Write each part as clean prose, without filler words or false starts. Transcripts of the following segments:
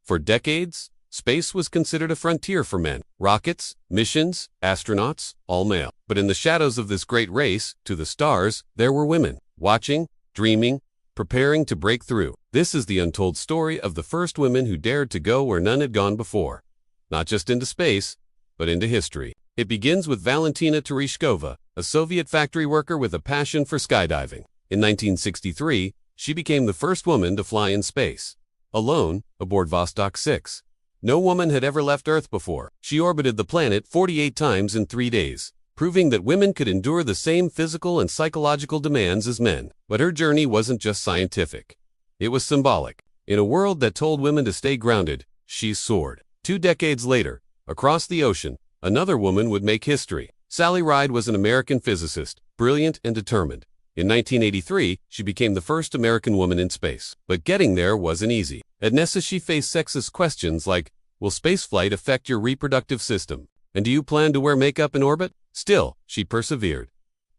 For decades, space was considered a frontier for men. Rockets, missions, astronauts, all male. But in the shadows of this great race to the stars, there were women, watching, dreaming, preparing to break through. This is the untold story of the first women who dared to go where none had gone before. Not just into space, but into history. It begins with Valentina Terishkova, a Soviet factory worker with a passion for skydiving. In 1963, she became the first woman to fly in space, alone, aboard Vostok 6. No woman had ever left Earth before. She orbited the planet 48 times in 3 days, proving that women could endure the same physical and psychological demands as men. But her journey wasn't just scientific. It was symbolic. In a world that told women to stay grounded, she soared. 2 decades later, across the ocean, another woman would make history. Sally Ride was an American physicist, brilliant and determined. In 1983, she became the first American woman in space. But getting there wasn't easy. At NASA, she faced sexist questions like, will spaceflight affect your reproductive system? And do you plan to wear makeup in orbit? Still, she persevered.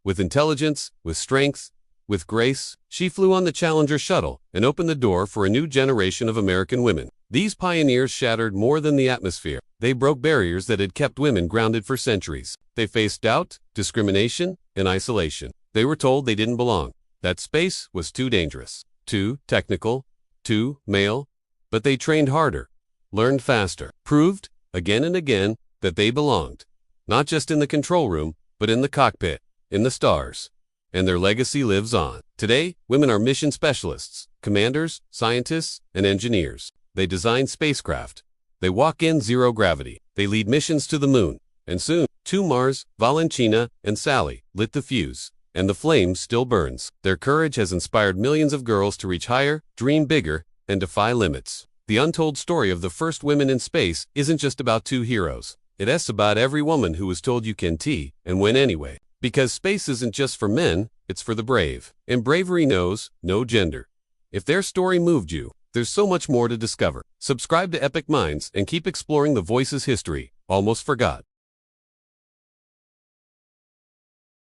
With intelligence, with strength, with grace, she flew on the Challenger shuttle and opened the door for a new generation of American women. These pioneers shattered more than the atmosphere. They broke barriers that had kept women grounded for centuries. They faced doubt, discrimination, and isolation. They were told they didn't belong, that space was too dangerous, too technical, too male. But they trained harder, learned faster, proved, again and again, that they belonged. Not just in the control room, but in the cockpit, in the stars. And their legacy lives on. Today, women are mission specialists, commanders, scientists, and engineers. They design spacecraft. They walk in zero gravity. They lead missions to the moon. And soon, to Mars, Valentina and Sally lit the fuse. And the flame still burns. Their courage has inspired millions of girls to reach higher, dream bigger, and defy limits. The untold story of the first women in space isn't just about 2 heroes. It's about every woman who was told you can and went anyway. Because space isn't just for men, it's for the brave. And bravery knows no gender. If their story moved you, there's so much more to discover. Subscribe to Epic Minds and keep exploring the voices history almost forgot.